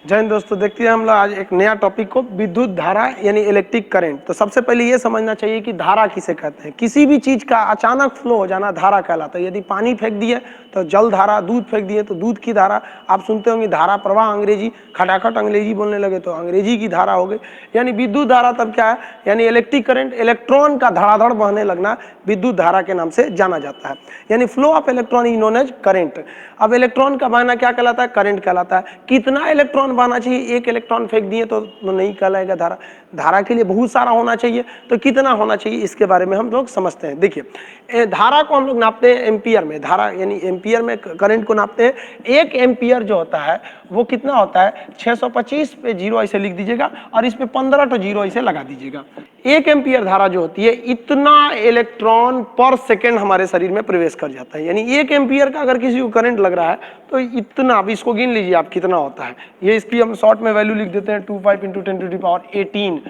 जय हिंद दोस्तों, देखते हैं हम लोग आज एक नया टॉपिक को, विद्युत धारा यानी इलेक्ट्रिक करंट। तो सबसे पहले ये समझना चाहिए कि धारा किसे कहते हैं। किसी भी चीज का अचानक फ्लो हो जाना धारा कहलाता है। यदि पानी फेंक दिए तो जल धारा, दूध फेंक दिए तो दूध की धारा। आप सुनते होंगे धारा प्रवाह, अंग्रेजी खटाखट अंग्रेजी बोलने लगे तो अंग्रेजी की धारा हो गई। यानी विद्युत धारा तब क्या है, यानी इलेक्ट्रिक करंट, इलेक्ट्रॉन का धड़ाधड़ बहने लगना विद्युत धारा के नाम से जाना जाता है। यानी flow of electron is known as current. अब इलेक्ट्रॉन का बहना क्या कहलाता है, करंट कहलाता है। कितना इलेक्ट्रॉन बहना चाहिए, एक इलेक्ट्रॉन फेंक दिए तो नहीं कहलाएगा धारा। धारा के लिए बहुत सारा होना चाहिए, तो कितना होना चाहिए इसके बारे में हम लोग समझते हैं। देखिए, धारा को हम लोग नापते हैं एम्पियर में। धारा यानी एम्पियर में करंट को नापते हैं। एक एम्पियर जो होता है वो कितना होता है, 625 पे जीरो ऐसे लिख दीजिएगा और इस पे 15 तो जीरो ऐसे लगा दीजिएगा। एक एम्पियर धारा जो होती है, इतना इलेक्ट्रॉन पर सेकेंड हमारे शरीर में प्रवेश कर जाता है। यानी एक एम्पियर का अगर किसी को करंट लग रहा है तो इतना, अब इसको गिन लीजिए आप कितना होता है। ये इसकी हम शॉर्ट में वैल्यू लिख देते हैं, 25 × 10⁻18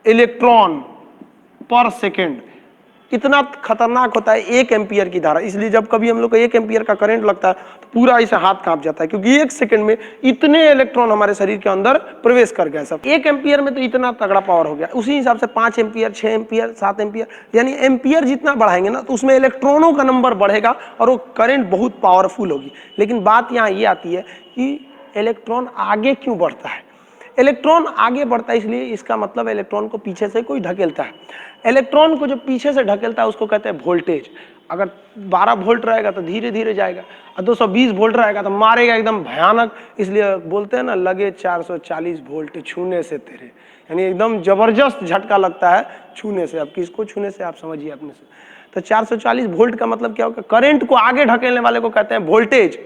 इलेक्ट्रॉन पर सेकेंड। इतना खतरनाक होता है एक एम्पियर की धारा। इसलिए जब कभी हम लोग को एक एम्पियर का करंट लगता है तो पूरा ऐसे हाथ कांप जाता है, क्योंकि एक सेकंड में इतने इलेक्ट्रॉन हमारे शरीर के अंदर प्रवेश कर गए। सब एक एम्पियर में तो इतना तगड़ा पावर हो गया। उसी हिसाब से 5 एम्पियर, 6 एम्पियर, 7 एम्पियर, यानी एम्पियर जितना बढ़ाएंगे ना तो उसमें इलेक्ट्रॉनों का नंबर बढ़ेगा और वो करंट बहुत पावरफुल होगी। लेकिन बात यहाँ ये आती है कि इलेक्ट्रॉन आगे क्यों बढ़ता है। इलेक्ट्रॉन आगे बढ़ता है इसलिए, इसका मतलब इलेक्ट्रॉन को पीछे से कोई ढकेलता है। इलेक्ट्रॉन को जो पीछे से ढकेलता है उसको कहते हैं वोल्टेज। अगर 12 वोल्ट रहेगा तो धीरे धीरे जाएगा, और 220 वोल्ट रहेगा तो मारेगा एकदम भयानक। इसलिए बोलते हैं ना, लगे 440 वोल्ट छूने से तेरे, यानी एकदम जबरदस्त झटका लगता है छूने से। अब किसको छूने से आप समझिए अपने से। तो 440 वोल्ट का मतलब क्या होगा, करंट को आगे ढकेलने वाले को कहते हैं वोल्टेज,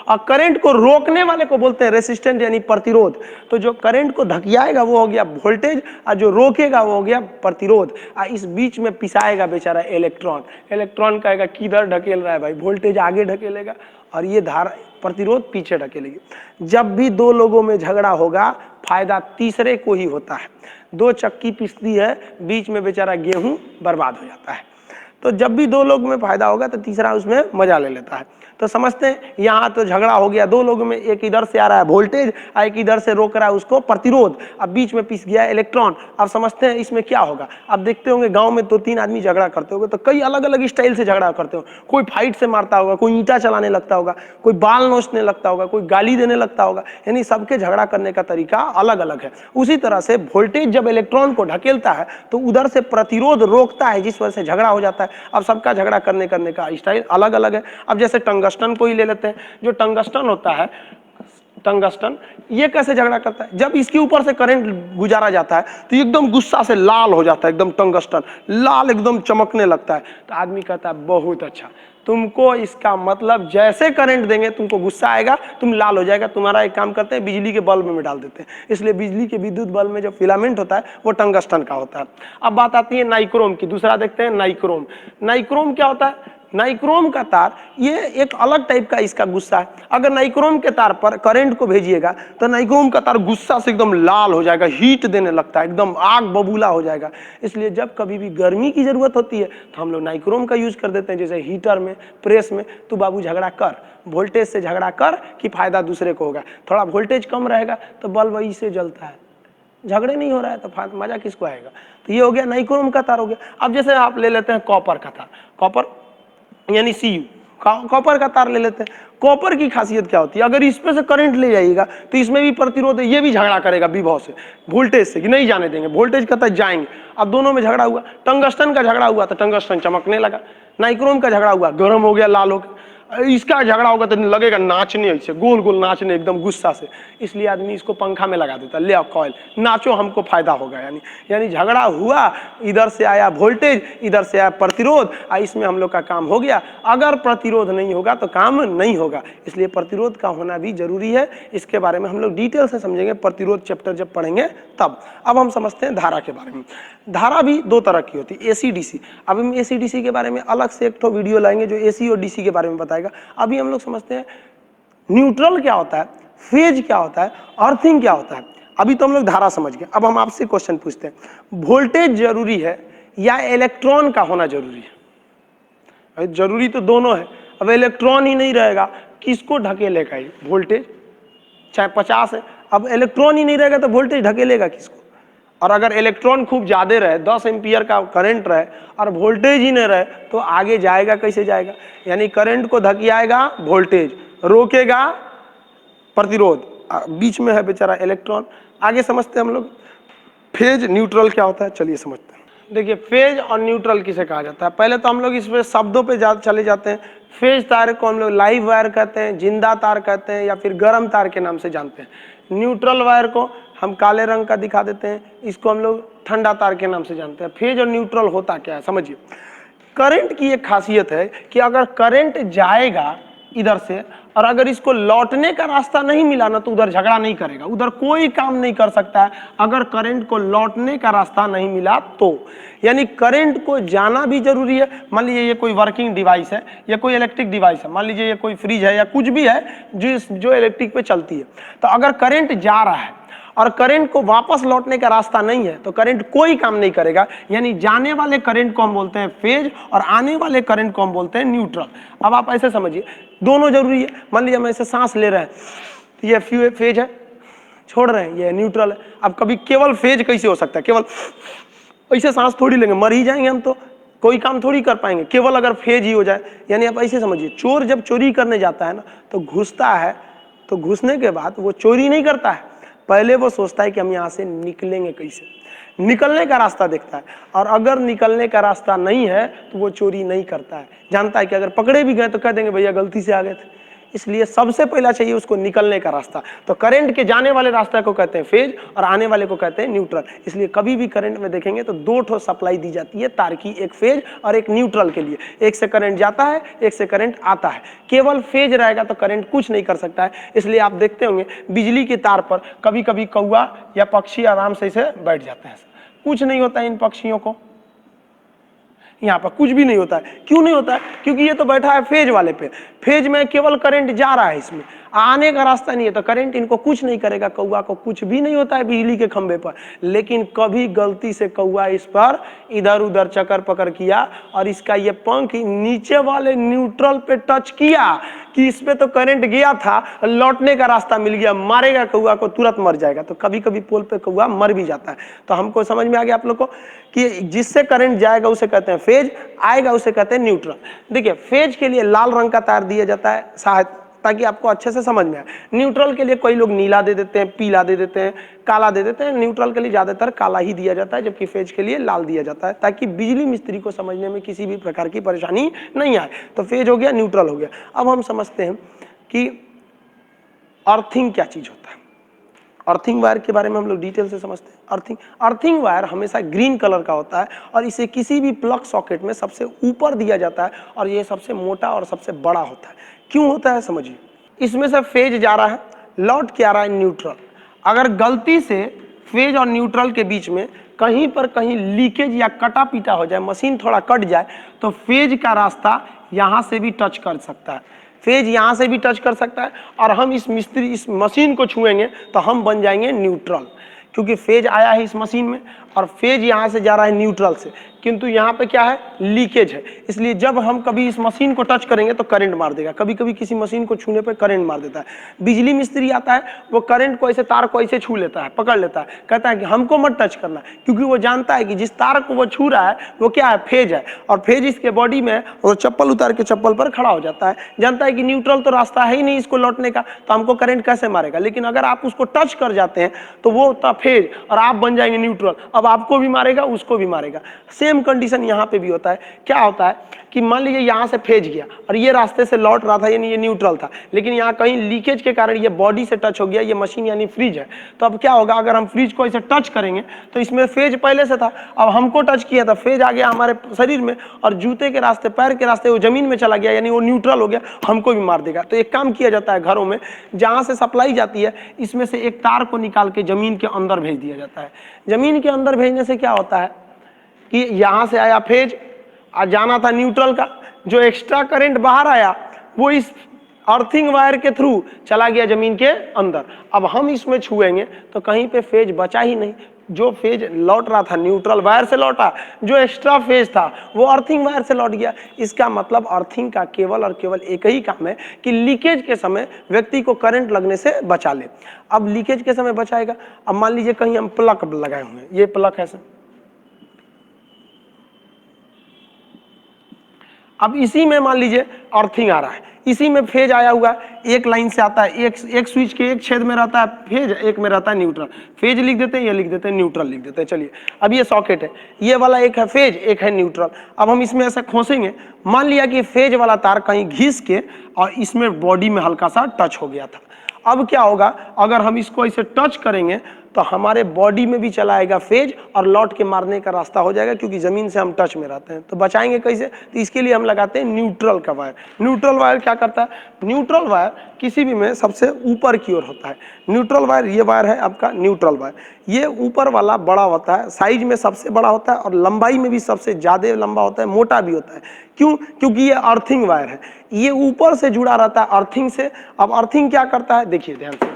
और करंट को रोकने वाले को बोलते हैं रेसिस्टेंट यानी प्रतिरोध। तो जो करंट को धकियाएगा वो हो गया वोल्टेज, और जो रोकेगा वो हो गया प्रतिरोध। और इस बीच में पिसाएगा बेचारा इलेक्ट्रॉन। इलेक्ट्रॉन कहेगा किधर ढकेल रहा है भाई, वोल्टेज आगे ढकेलेगा और ये धारा प्रतिरोध पीछे ढकेलेगी। जब भी दो लोगों में झगड़ा होगा फायदा तीसरे को ही होता है। दो चक्की पिसती है, बीच में बेचारा गेहूं बर्बाद हो जाता है। तो जब भी दो लोग में फायदा होगा तो तीसरा उसमें मजा ले लेता है। तो समझते हैं यहाँ तो झगड़ा हो गया दो लोगों में, एक इधर से आ रहा है वोल्टेज और एक इधर से रोक रहा है उसको प्रतिरोध, अब बीच में पिस गया इलेक्ट्रॉन। अब समझते हैं इसमें क्या होगा। अब देखते होंगे गांव में 2-3 आदमी झगड़ा करते होंगे तो कई अलग अलग स्टाइल से झगड़ा करते हो। कोई फाइट से मारता होगा, कोई ईंटा चलाने लगता होगा, कोई बाल नोचने लगता होगा, कोई गाली देने लगता होगा। यानी सबके झगड़ा करने का तरीका अलग अलग है। उसी तरह से वोल्टेज जब इलेक्ट्रॉन को ढकेलता है तो उधर से प्रतिरोध रोकता है, जिस वजह से झगड़ा हो जाता है। अब सबका झगड़ा करने का स्टाइल अलग अलग है। अब जैसे टंगस्टन को ही ले लेते हैं। जो टंगस्टन होता है, टंगस्टन, ये कैसे झगड़ा करता है, जब इसके ऊपर से करंट गुजारा जाता है तो एकदम गुस्सा से लाल हो जाता है, एकदम टंगस्टन लाल एकदम चमकने लगता है। तो आदमी कहता है बहुत अच्छा, तुमको इसका मतलब जैसे करंट देंगे तुमको गुस्सा आएगा, तुम लाल हो जाएगा। तुम्हारा एक काम करते हैं, बिजली के बल्ब में डाल देते हैं। इसलिए बिजली के विद्युत बल्ब में जो फिलामेंट होता है वो टंगस्टन का होता है। अब बात आती है नाइक्रोम की। दूसरा देखते हैं नाइक्रोम। नाइक्रोम क्या होता है, नाइक्रोम का तार, ये एक अलग टाइप का इसका गुस्सा है। अगर नाइक्रोम के तार पर करंट को भेजिएगा तो नाइक्रोम का तार गुस्सा से एकदम लाल हो जाएगा, हीट देने लगता है, एकदम आग बबूला हो जाएगा। इसलिए जब कभी भी गर्मी की जरूरत होती है तो हम लोग नाइक्रोम का यूज कर देते हैं। जैसे हीटर में, प्रेस में, तो बाबू झगड़ा कर, वोल्टेज से झगड़ा कर कि फायदा दूसरे को होगा। थोड़ा वोल्टेज कम रहेगा तो बल्ब वही से जलता है, झगड़े नहीं हो रहा है तो मजा किसको आएगा। तो ये हो गया नाइक्रोम का तार हो गया। अब जैसे आप ले लेते हैं कॉपर का तार, कॉपर यानी सीयू, कॉपर का तार ले लेते हैं। कॉपर की खासियत क्या होती है, अगर इस पे से करंट ले जाइएगा तो इसमें भी प्रतिरोध है, ये भी झगड़ा करेगा विभव से, वोल्टेज से, कि नहीं जाने देंगे, वोल्टेज कहता है जाएंगे। अब दोनों में झगड़ा हुआ, टंगस्टन का झगड़ा हुआ तो टंगस्टन चमकने लगा, नाइक्रोम का झगड़ा हुआ गर्म हो गया, लाल हो गया। इसका झगड़ा होगा तो लगेगा नाचने, ऐसे गोल गोल नाचने एकदम गुस्सा से। इसलिए आदमी इसको पंखा में लगा देता, ले आओ कॉइल, नाचो हमको फायदा होगा। यानी झगड़ा हुआ, इधर से आया वोल्टेज, इधर से आया प्रतिरोध, इसमें हम लोग का काम हो गया। अगर प्रतिरोध नहीं होगा तो काम नहीं होगा, इसलिए प्रतिरोध का होना भी जरूरी है। इसके बारे में हम लोग डिटेल से समझेंगे प्रतिरोध चैप्टर जब पढ़ेंगे तब। अब हम समझते हैं धारा के बारे में। धारा भी दो तरह की होती है, एसी डीसी। अब हम एसी डीसी के बारे में अलग से एक वीडियो लाएंगे जो एसी और डीसी के बारे में बताएगा। अभी हम लोग समझते हैं न्यूट्रल क्या होता है, फेज क्या होता है, अर्थिंग क्या होता है। अभी तो हम लोग धारा समझ गए। अब हम आपसे क्वेश्चन पूछते हैं, वोल्टेज जरूरी है या इलेक्ट्रॉन का होना जरूरी है? जरूरी तो दोनों है। अब इलेक्ट्रॉन ही नहीं रहेगा, किसको ढकेलेगा ये वोल्टेज? चाहे 50 है, अब इलेक्ट्रॉन ही नहीं रहेगा तो वोल्टेज ढकेलेगा किसको? और अगर इलेक्ट्रॉन खूब ज्यादा रहे, 10 एम्पियर का करंट रहे और वोल्टेज ही नहीं रहे तो आगे जाएगा कैसे जाएगा? यानी करंट को धकियाएगा वोल्टेज, रोकेगा प्रतिरोध, बीच में है बेचारा इलेक्ट्रॉन। आगे समझते हैं हम लोग फेज न्यूट्रल क्या होता है, चलिए समझते हैं। देखिए फेज और न्यूट्रल किसे कहा जाता है, पहले तो हम लोग इसमें शब्दों पे चले जाते हैं। फेज तार को हम लोग लाइव वायर कहते हैं, जिंदा तार कहते हैं, या फिर गर्म तार के नाम से जानते हैं। न्यूट्रल वायर को हम काले रंग का दिखा देते हैं, इसको हम लोग ठंडा तार के नाम से जानते हैं। फेज और न्यूट्रल होता क्या है समझिए। करंट की एक खासियत है कि अगर करंट जाएगा इधर से और अगर इसको लौटने का रास्ता नहीं मिला ना तो उधर झगड़ा नहीं करेगा, उधर कोई काम नहीं कर सकता है अगर करंट को लौटने का रास्ता नहीं मिला तो। यानी करंट को जाना भी जरूरी है। मान लीजिए ये कोई वर्किंग डिवाइस है या कोई इलेक्ट्रिक डिवाइस है, मान लीजिए ये कोई फ्रिज है या कुछ भी है जो इलेक्ट्रिक पे चलती है, तो अगर करंट जा रहा है और करंट को वापस लौटने का रास्ता नहीं है तो करंट कोई काम नहीं करेगा। यानी जाने वाले करंट को हम बोलते हैं फेज और आने वाले करंट को हम बोलते हैं न्यूट्रल। अब आप ऐसे समझिए, दोनों जरूरी है। मान लीजिए हम ऐसे सांस ले रहे हैं तो ये फेज है, छोड़ रहे हैं ये न्यूट्रल है। अब कभी केवल फेज कैसे हो सकता है? केवल ऐसे सांस थोड़ी लेंगे, मर ही जाएंगे हम, तो कोई काम थोड़ी कर पाएंगे केवल अगर फेज ही हो जाए। यानी आप ऐसे समझिए, चोर जब चोरी करने जाता है ना तो घुसता है, तो घुसने के बाद वो चोरी नहीं करता है, पहले वो सोचता है कि हम यहाँ से निकलेंगे कैसे, निकलने का रास्ता देखता है। और अगर निकलने का रास्ता नहीं है तो वो चोरी नहीं करता है, जानता है कि अगर पकड़े भी गए तो कह देंगे भैया गलती से आ गए थे। इसलिए सबसे पहला चाहिए उसको निकलने का रास्ता। तो करंट के जाने वाले रास्ते को कहते हैं फेज और आने वाले को कहते हैं न्यूट्रल। इसलिए कभी भी करंट में देखेंगे तो दो ठो सप्लाई दी जाती है तार की, एक फेज और एक न्यूट्रल के लिए। एक से करंट जाता है, एक से करंट आता है। केवल फेज रहेगा तो करंट कुछ नहीं कर सकता है। इसलिए आप देखते होंगे बिजली के तार पर कभी कभी कौवा या पक्षी आराम से इसे बैठ जाते हैं, कुछ नहीं होता है इन पक्षियों को, यहाँ पर कुछ भी नहीं होता है। क्यों नहीं होता है? क्योंकि ये तो बैठा है फेज वाले पे, फेज में केवल करंट जा रहा है, इसमें आने का रास्ता नहीं है, तो करंट इनको कुछ नहीं करेगा। कौवा को कुछ भी नहीं होता है बिजली के खंभे पर, लेकिन कभी गलती से कौवा इस पर इधर उधर चक्कर पकड़ किया और इसका ये पंख नीचे वाले न्यूट्रल पे टच किया कि इस पे तो करंट गया था, लौटने का रास्ता मिल गया, मारेगा कौवा को, तुरंत मर जाएगा। तो कभी कभी पोल पे कौवा मर भी जाता है। तो हमको समझ में आ गया आप लोग को कि जिससे करंट जाएगा उसे कहते हैं फेज, आएगा उसे कहते हैं न्यूट्रल। देखिए फेज के लिए लाल रंग का तार दिया जाता है शायद, ताकि आपको अच्छे से समझ में आए। न्यूट्रल के लिए कोई लोग नीला दे देते हैं, पीला दे देते हैं, काला दे देते हैं। न्यूट्रल के लिए ज्यादातर काला ही दिया जाता है, जबकि फेज के लिए लाल दिया जाता है, ताकि बिजली मिस्त्री को समझने में किसी भी प्रकार की परेशानी नहीं आए। तो फेज हो गया, न्यूट्रल हो गया। अब हम समझते हैं कि अर्थिंग क्या चीज होता है। अर्थिंग वायर के बारे में हम लोग डिटेल से समझते हैं। अर्थिंग वायर हमेशा ग्रीन कलर का होता है और इसे किसी भी प्लग सॉकेट में सबसे ऊपर दिया जाता है और ये सबसे मोटा और सबसे बड़ा होता है। क्यों होता है समझिए, इसमें से फेज जा रहा है, लौट के आ रहा है न्यूट्रल। अगर गलती से फेज और न्यूट्रल के बीच में कहीं पर कहीं लीकेज या कटा पीटा हो जाए, मशीन थोड़ा कट जाए, तो फेज का रास्ता यहाँ से भी टच कर सकता है, फेज यहाँ से भी टच कर सकता है और हम इस मशीन को छुएंगे तो हम बन जाएंगे न्यूट्रल, क्योंकि फेज आया है इस मशीन में और फेज यहाँ से जा रहा है न्यूट्रल से, किंतु यहाँ पे क्या है, लीकेज है। इसलिए जब हम कभी इस मशीन को टच करेंगे तो करंट मार देगा। कभी कभी किसी मशीन को छूने पे करंट मार देता है। बिजली मिस्त्री आता है, वो करंट को ऐसे, तार को ऐसे छू लेता है, पकड़ लेता है, कहता है कि हमको मत टच करना, क्योंकि वो जानता है कि जिस तार को वो छू रहा है वो क्या है, फेज है। और फेज इसके बॉडी में, वो चप्पल उतार के चप्पल पर खड़ा हो जाता है, जानता है कि न्यूट्रल तो रास्ता है ही नहीं इसको लौटने का, तो हमको करंट कैसे मारेगा। लेकिन अगर आप उसको टच कर जाते हैं तो वो होता फेज और आप बन जाएंगे न्यूट्रल। अब आपको भी मारेगा, उसको भी मारेगा। सेम कंडीशन यहाँ पे भी होता है। क्या होता है कि मान लीजिए यहाँ से फेज गया और ये रास्ते से लौट रहा था, यानी ये न्यूट्रल था, लेकिन यहाँ कहीं लीकेज के कारण ये बॉडी से टच हो गया, ये मशीन यानी फ्रिज है। तो अब क्या होगा, अगर हम फ्रिज को ऐसे टच करेंगे तो इसमें फेज पहले से था, अब हमको टच किया था, फेज आ गया हमारे शरीर में और जूते के रास्ते, पैर के रास्ते वो जमीन में चला गया, यानी वो न्यूट्रल हो गया, हमको भी मार देगा। तो एक काम किया जाता है घरों में, जहाँ से सप्लाई जाती है इसमें से एक तार को निकाल के जमीन के अंदर भेज दिया जाता है। जमीन के अंदर भेजने से क्या होता है कि यहाँ से आया फेज और जाना था न्यूट्रल का, जो एक्स्ट्रा करंट बाहर आया वो इस अर्थिंग वायर के थ्रू चला गया जमीन के अंदर। अब हम इसमें छुएंगे तो कहीं पे फेज बचा ही नहीं, जो फेज लौट रहा था न्यूट्रल वायर से लौटा, जो एक्स्ट्रा फेज था वो अर्थिंग वायर से लौट गया। इसका मतलब अर्थिंग का केवल और केवल एक ही काम है कि लीकेज के समय व्यक्ति को करंट लगने से बचा ले। अब लीकेज के समय बचाएगा, अब मान लीजिए कहीं हम प्लग लगाए हुए हैं, ये प्लग है सर, अब इसी में मान लीजिए अर्थिंग आ रहा है, इसी में फेज आया हुआ है, एक लाइन से आता है, एक स्विच के एक छेद में रहता है फेज, एक में रहता है न्यूट्रल। फेज लिख देते हैं, ये लिख देते हैं, न्यूट्रल लिख देते हैं। चलिए अब ये सॉकेट है, ये वाला एक है फेज, एक है न्यूट्रल। अब हम इसमें ऐसे खोसेंगे, मान लिया कि फेज वाला तार कहीं घिस के और इसमें बॉडी में हल्का सा टच हो गया था। अब क्या होगा, अगर हम इसको ऐसे टच करेंगे तो हमारे बॉडी में भी चला आएगा फेज और लौट के मारने का रास्ता हो जाएगा, क्योंकि जमीन से हम टच में रहते हैं। तो बचाएंगे कैसे, तो इसके लिए हम लगाते हैं न्यूट्रल का वायर। न्यूट्रल वायर क्या करता है, न्यूट्रल वायर किसी भी में सबसे ऊपर की ओर होता है। न्यूट्रल वायर, ये वायर है आपका न्यूट्रल वायर, ये ऊपर वाला बड़ा होता है, साइज में सबसे बड़ा होता है और लंबाई में भी सबसे ज्यादा लंबा होता है, मोटा भी होता है। क्यों, क्योंकि ये अर्थिंग वायर है, ये ऊपर से जुड़ा रहता है अर्थिंग से। अब अर्थिंग क्या करता है, देखिए ध्यान से,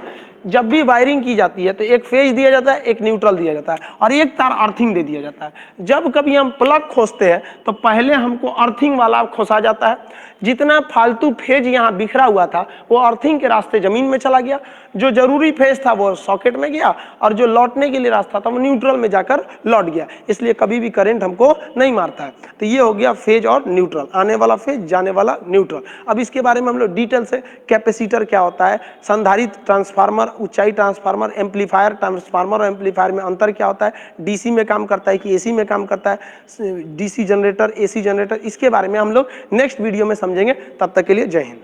जब भी वायरिंग की जाती है तो एक फेज दिया जाता है, एक न्यूट्रल दिया जाता है और एक तार अर्थिंग दे दिया जाता है। जब कभी हम प्लग खोसते हैं तो पहले हमको अर्थिंग वाला खोसा जाता है, जितना फालतू फेज यहाँ बिखरा हुआ था वो अर्थिंग के रास्ते जमीन में चला गया, जो जरूरी फेज था वो सॉकेट में गया और जो लौटने के लिए रास्ता था वो न्यूट्रल में जाकर लौट गया। इसलिए कभी भी करंट हमको नहीं मारता है। तो ये हो गया फेज और न्यूट्रल, आने वाला फेज, जाने वाला न्यूट्रल। अब इसके बारे में हम लोग डिटेल से, कैपेसिटर क्या होता है, संधारित्र ट्रांसफार्मर, ऊंचाई ट्रांसफार्मर, एम्पलीफायर ट्रांसफार्मर और एम्पलीफायर में अंतर क्या होता है, डीसी में काम करता है कि एसी में काम करता है, डीसी जनरेटर, एसी जनरेटर, इसके बारे में हम लोग नेक्स्ट वीडियो में समझेंगे। तब तक के लिए जय हिंद।